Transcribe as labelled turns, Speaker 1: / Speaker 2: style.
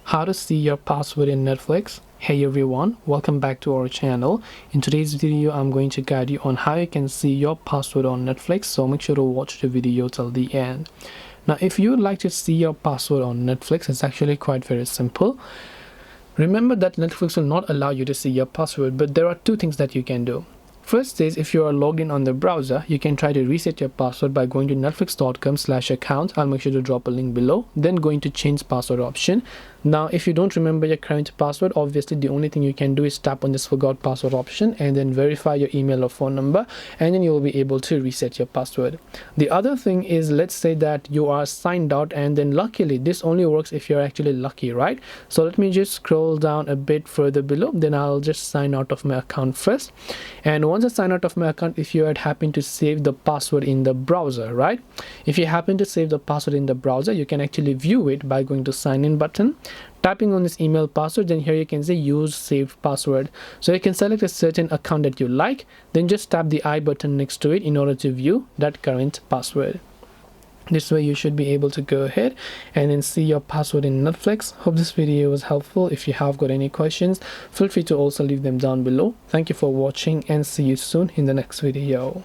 Speaker 1: How to see your password in Netflix. Hey everyone, welcome back to our channel. In today's video I'm going to guide you on how you can see your password on Netflix, so make sure to watch the video till the end. Now if you would like to see your password on Netflix, it's actually quite very simple. Remember that Netflix will not allow you to see your password, but there are two things that you can do. First is, if you are logged in on the browser, you can try to reset your password by going to netflix.com/account. I'll make sure to drop a link below. Then going to change password option. Now if you don't remember your current password, obviously the only thing you can do is tap on this forgot password option and then verify your email or phone number, and then you'll be able to reset your password. The other thing is, let's say that you are signed out, and then luckily this only works if you're actually lucky, right? So let me just scroll down a bit further below, then I'll just sign out of my account first. And once I sign out of my account, if you had happened to save the password in the browser, right? If you happen to save the password in the browser, you can actually view it by going to sign in button, tapping on this email password, then here you can say use saved password. So you can select a certain account that you like, then just tap the I button next to it in order to view that current password. This way you should be able to go ahead and then see your password in Netflix. Hope this video was helpful. If you have got any questions, feel free to also leave them down below. Thank you for watching and see you soon in the next video.